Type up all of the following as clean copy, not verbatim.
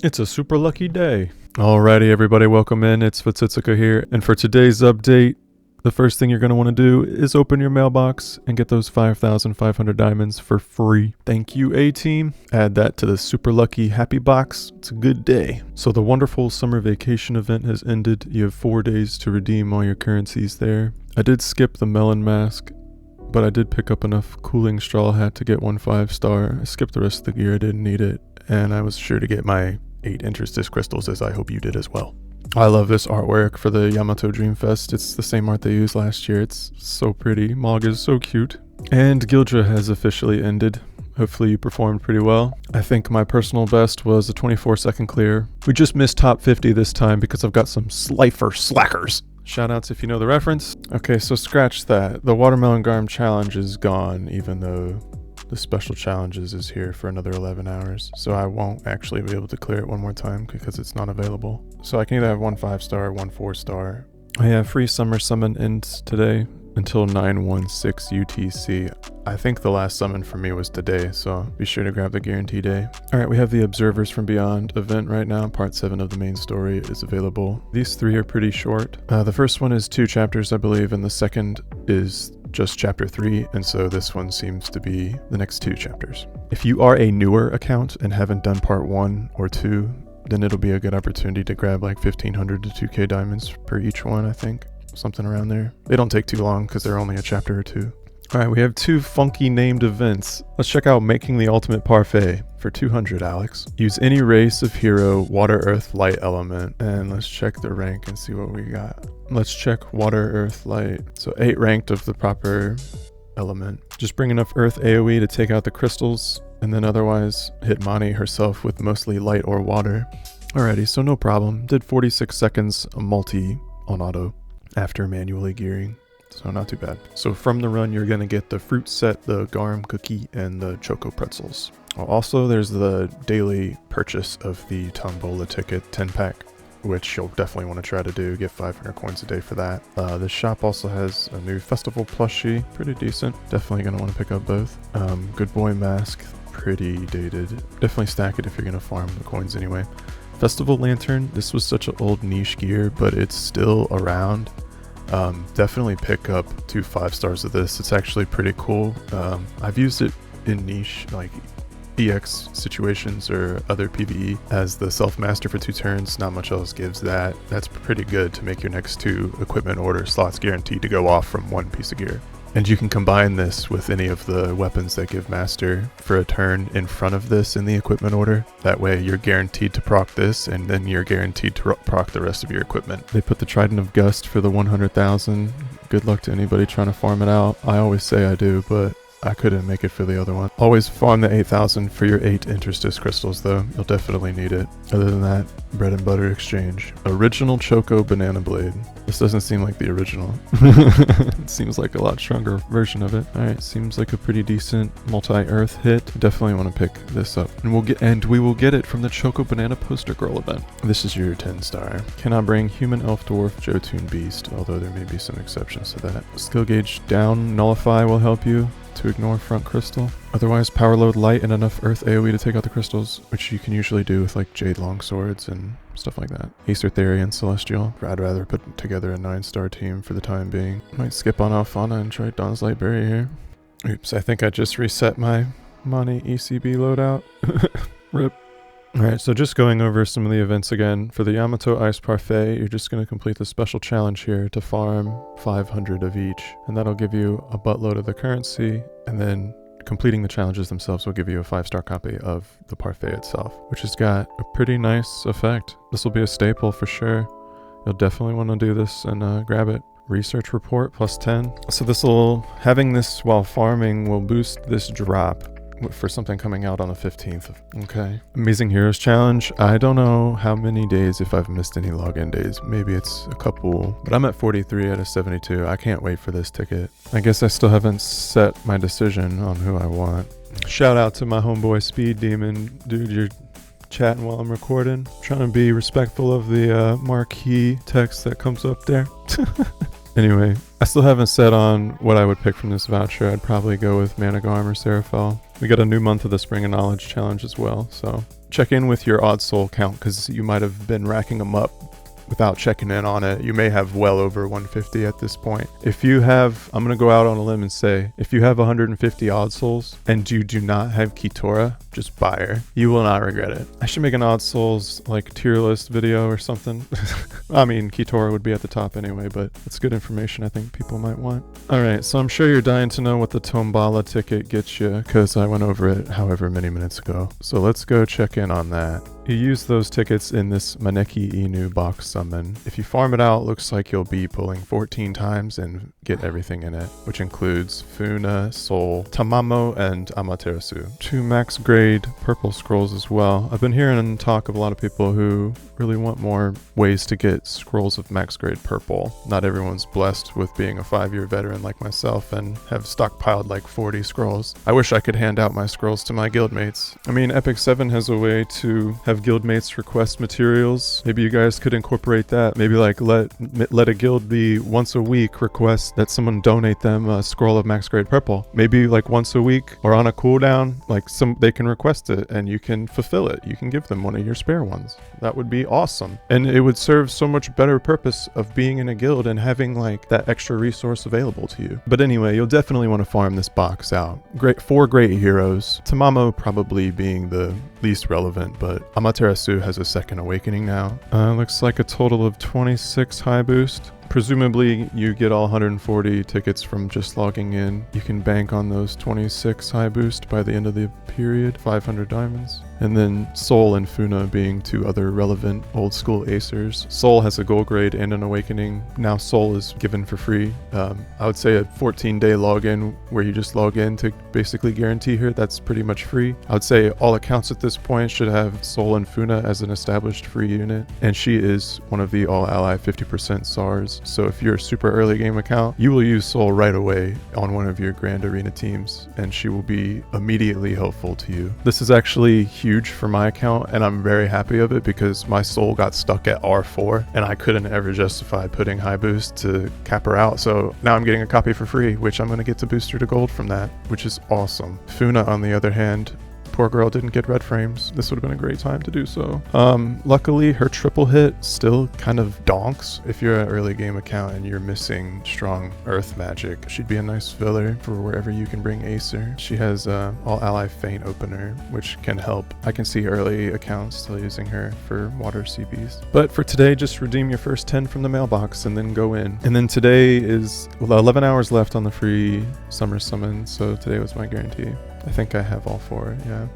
It's a super lucky day. Alrighty, everybody, welcome in. It's Vatsitsuka here, and for today's update, the first thing you're going to want to do is open your mailbox and get those 5,500 diamonds for free. Thank you, Ateam. Add that to the super lucky happy box. It's a good day. So the wonderful summer vacation event has ended. You have 4 days to redeem all your currencies there. I did skip the melon mask, but I did pick up enough cooling straw hat to get 1 5-star. I skipped the rest of the gear. I didn't need it, and I was sure to get my 8 interstice crystals, as I hope you did as well. I love this artwork for the Yamato Dreamfest. It's the same art they used last year. It's so pretty. Mog is so cute. And Gildra has officially ended. Hopefully you performed pretty well. I think my personal best was a 24-second clear. We just missed top 50 this time because I've got some Slifer slackers. Shoutouts if you know the reference. Okay, so scratch that. The Watermelon Garm challenge is gone, even though the special challenges is here for another 11 hours. So I won't actually be able to clear it one more time because it's not available. So I can either have 1 5-star or 1 4-star. I have free summer summon ends today until 9:16 UTC. I think the last summon for me was today, so be sure to grab the guarantee day. Alright, we have the Observers from Beyond event right now. Part 7 of the main story is available. These 3 are pretty short. The first one is 2 chapters, I believe, and the second is just chapter 3, and so this one seems to be the next 2 chapters. If you are a newer account and haven't done part 1 or 2, then it'll be a good opportunity to grab like 1,500 to 2k diamonds per each one, I think. Something around there. They don't take too long because they're only a chapter or 2. Alright, we have 2 funky named events. Let's check out Making the Ultimate Parfait for 200, Alex. Use any race of hero, water, earth, light element, and let's check the rank and see what we got. Let's check water, earth, light. So 8 ranked of the proper element. Just bring enough earth AoE to take out the crystals, and then otherwise hit Mani herself with mostly light or water. Alrighty, so no problem. Did 46 seconds multi on auto after manually gearing. So not too bad. So from the run, you're going to get the fruit set, the garum cookie, and the choco pretzels. Also, there's the daily purchase of the Tombola ticket 10-pack, which you'll definitely want to try to do. Get 500 coins a day for that. The shop also has a new festival plushie. Pretty decent. Definitely going to want to pick up both. Good boy mask. Pretty dated. Definitely stack it if you're going to farm the coins anyway. Festival lantern. This was such an old niche gear, but it's still around. Definitely pick up 2 5-stars of this. It's actually pretty cool. I've used it in niche like EX situations or other PvE as the self-master for 2 turns. Not much else gives that. That's pretty good to make your next 2 equipment order slots guaranteed to go off from 1 piece of gear. And you can combine this with any of the weapons that give master for a turn in front of this in the equipment order. That way you're guaranteed to proc this, and then you're guaranteed to proc the rest of your equipment. They put the Trident of Gust for the 100,000. Good luck to anybody trying to farm it out. I always say I do, but I couldn't make it for the other one. Always farm the 8,000 for your 8 interstice crystals though. You'll definitely need it. Other than that, bread and butter exchange. Original Choco Banana Blade. This doesn't seem like the original. It seems like a lot stronger version of it. Alright, seems like a pretty decent multi-earth hit. Definitely want to pick this up. And we will get it from the Choco Banana Poster Girl event. This is your 10-star. Cannot bring Human, Elf, Dwarf, Jotun, Beast, although there may be some exceptions to that. Skill gauge down, Nullify will help you to ignore front crystal. Otherwise, power load light and enough earth AoE to take out the crystals, which you can usually do with like Jade Longswords and stuff like that. Acer Theory and Celestial. I'd rather put together a 9-star team for the time being. Might skip on Alfana and try Dawn's Lightberry here. Oops, I think I just reset my Mani ECB loadout. Rip. Alright, so just going over some of the events again. For the Yamato Ice Parfait, you're just going to complete the special challenge here to farm 500 of each. And that'll give you a buttload of the currency, and then completing the challenges themselves will give you a 5-star copy of the parfait itself, which has got a pretty nice effect. This will be a staple for sure. You'll definitely want to do this and grab it. Research report plus 10. So having this while farming will boost this drop for something coming out on the 15th. Okay. Amazing Heroes Challenge. I don't know how many days, if I've missed any login days. Maybe it's a couple, but I'm at 43 out of 72. I can't wait for this ticket. I guess I still haven't set my decision on who I want. Shout out to my homeboy Speed Demon. Dude, you're chatting while I'm recording. Trying to be respectful of the marquee text that comes up there. Anyway, I still haven't set on what I would pick from this voucher. I'd probably go with Managarm or Seraphel. We got a new month of the Spring of Knowledge challenge as well, so check in with your odd soul count because you might have been racking them up without checking in on it. You may have well over 150 at this point. If you have, I'm going to go out on a limb and say, if you have 150 odd souls and you do not have Kitora, just buy her. You will not regret it. I should make an odd souls like tier list video or something. I mean, Kitora would be at the top anyway, but it's good information I think people might want. All right, so I'm sure you're dying to know what the Tombala ticket gets you because I went over it however many minutes ago. So let's go check in on that. You use those tickets in this Maneki Inu box summon. If you farm it out, looks like you'll be pulling 14 times and get everything in it, which includes Funa, Soul, Tamamo, and Amaterasu. 2 max grade purple scrolls as well. I've been hearing talk of a lot of people who really want more ways to get scrolls of max grade purple. Not everyone's blessed with being a 5-year veteran like myself and have stockpiled like 40 scrolls. I wish I could hand out my scrolls to my guildmates. I mean, Epic 7 has a way to have guildmates request materials. Maybe you guys could incorporate that. Maybe like let a guild be once a week request that someone donate them a scroll of max grade purple. Maybe like once a week or on a cooldown, like they can request it and you can fulfill it. You can give them one of your spare ones. That would be awesome. And it would serve so much better purpose of being in a guild and having like that extra resource available to you. But anyway, you'll definitely want to farm this box out. 4 great heroes. Tamamo probably being the least relevant, but Amaterasu has a second awakening now. Looks like a total of 26 high boost. Presumably you get all 140 tickets from just logging in. You can bank on those 26 high boost by the end of the period, 500 diamonds. And then Soul and Funa being 2 other relevant old school acers. Soul has a gold grade and an awakening. Now Soul is given for free. I would say a 14-day login where you just log in to basically guarantee her. That's pretty much free. I would say all accounts at this point should have Soul and Funa as an established free unit. And she is one of the all ally 50% SARs. So if you're a super early game account, you will use Soul right away on one of your Grand Arena teams, and she will be immediately helpful to you. This is actually huge for my account, and I'm very happy of it because my Soul got stuck at R4, and I couldn't ever justify putting high boost to cap her out. So now I'm getting a copy for free, which I'm going to get to boost her to gold from that, which is awesome. Funa, on the other hand, poor girl didn't get red frames. This would have been a great time to do so. Luckily, her triple hit still kind of donks. If you're an early game account and you're missing strong earth magic, she'd be a nice filler for wherever you can bring Acer. She has all ally feint opener, which can help. I can see early accounts still using her for water CBs. But for today, just redeem your first 10 from the mailbox and then go in. And then today is 11 hours left on the free summer summon, so today was my guarantee. I think I have all 4, yeah.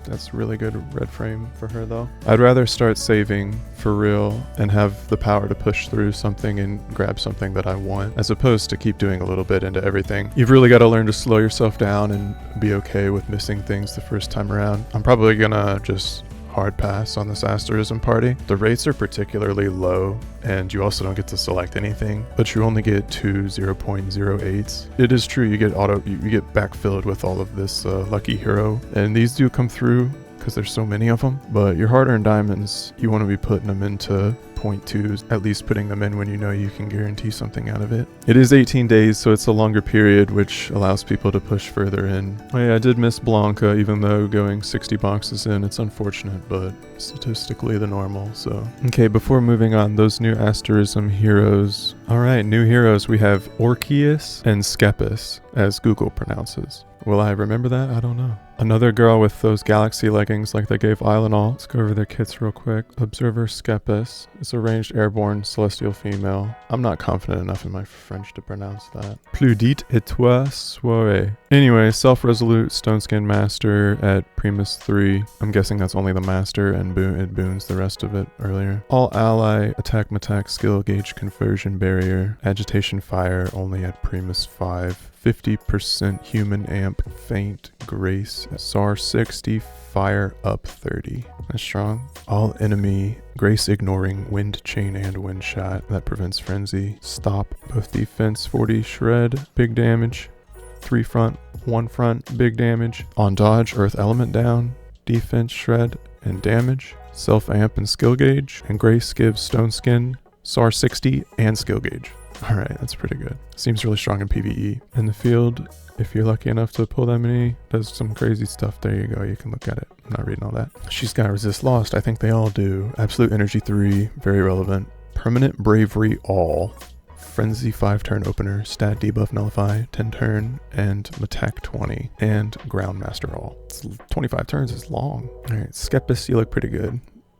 That's really good red frame for her though. I'd rather start saving for real and have the power to push through something and grab something that I want, as opposed to keep doing a little bit into everything. You've really got to learn to slow yourself down and be okay with missing things the first time around. I'm probably gonna just hard pass on this asterism party. The rates are particularly low and you also don't get to select anything, but you only get 2 0.08s. It is true you get you get backfilled with all of this lucky hero, and these do come through because there's so many of them, but your hard-earned diamonds, you want to be putting them into 0.2s, at least putting them in when you know you can guarantee something out of it. It is 18 days, so it's a longer period, which allows people to push further in. Oh yeah, I did miss Blanca, even though going 60 boxes in, it's unfortunate, but statistically the normal, so. Okay, before moving on, those new asterism heroes. Alright, new heroes, we have Orpheus and Skepis, as Google pronounces. Will I remember that? I don't know. Another girl with those galaxy leggings like they gave Ilanol. Let's go over their kits real quick. Observer Skepis is a ranged airborne celestial female. I'm not confident enough in my French to pronounce that. Pludit et toi soirée. Anyway, self-resolute Stoneskin Master at Primus 3. I'm guessing that's only the Master, and it boons the rest of it earlier. All ally attack skill gauge conversion barrier. Agitation fire only at Primus 5. 50% human amp feint grace. SAR 60 fire up 30. That's strong. All enemy grace ignoring wind chain and wind shot. That prevents frenzy. Stop both defense 40 shred. Big damage. 3 front, 1 front. Big damage. On dodge earth element down. Defense shred and damage. Self amp and skill gauge. And grace gives stone skin, SAR 60 and skill gauge. All right, that's pretty good. Seems really strong in PvE. In the field, if you're lucky enough to pull that many, does some crazy stuff. There you go. You can look at it. I'm not reading all that. She's got resist lost. I think they all do. Absolute energy 3, very relevant. Permanent bravery all. Frenzy 5-turn opener, stat debuff nullify 10 turn, and attack 20, and ground master all. It's 25 turns is long. All right, Skepis, you look pretty good.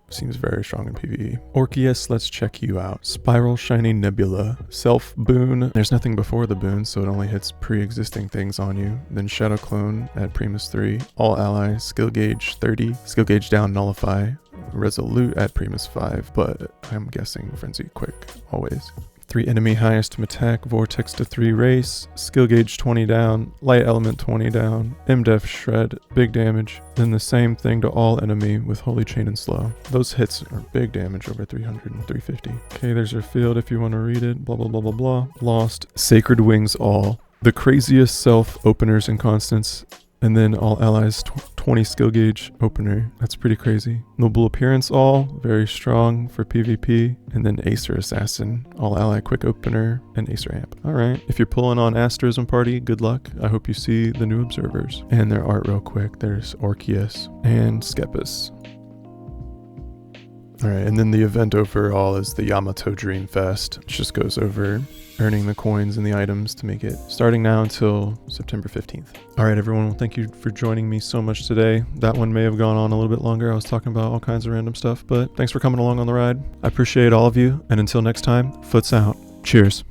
Seems very strong in PvE. Orpheus, let's check you out. Spiral Shiny Nebula. Self boon. There's nothing before the boon, so it only hits pre-existing things on you. Then Shadow Clone at Primus 3. All allies, skill gauge 30. Skill gauge down, nullify. Resolute at Primus 5, but I'm guessing Frenzy quick, always. 3 enemy highest attack, Vortex to 3 race, skill gauge 20 down, light element 20 down, MDef shred, big damage, then the same thing to all enemy with Holy Chain and slow. Those hits are big damage, over 300 and 350. Okay, there's your field if you want to read it, blah blah blah blah blah. Lost, Sacred Wings all, the craziest self openers and constants, and then all allies 20 skill gauge opener. That's pretty crazy. Noble Appearance all, very strong for PvP. And then Acer Assassin, all ally quick opener, and Acer Amp. All right, if you're pulling on Asterism Party, good luck. I hope you see the new observers. And their art real quick. There's Orpheus and Skepis. All right, and then the event overall is the Yamato Dream Fest. It just goes over earning the coins and the items to make it starting now until September 15th. All right, everyone. Well, thank you for joining me so much today. That one may have gone on a little bit longer. I was talking about all kinds of random stuff, but thanks for coming along on the ride. I appreciate all of you. And until next time, Foots out. Cheers.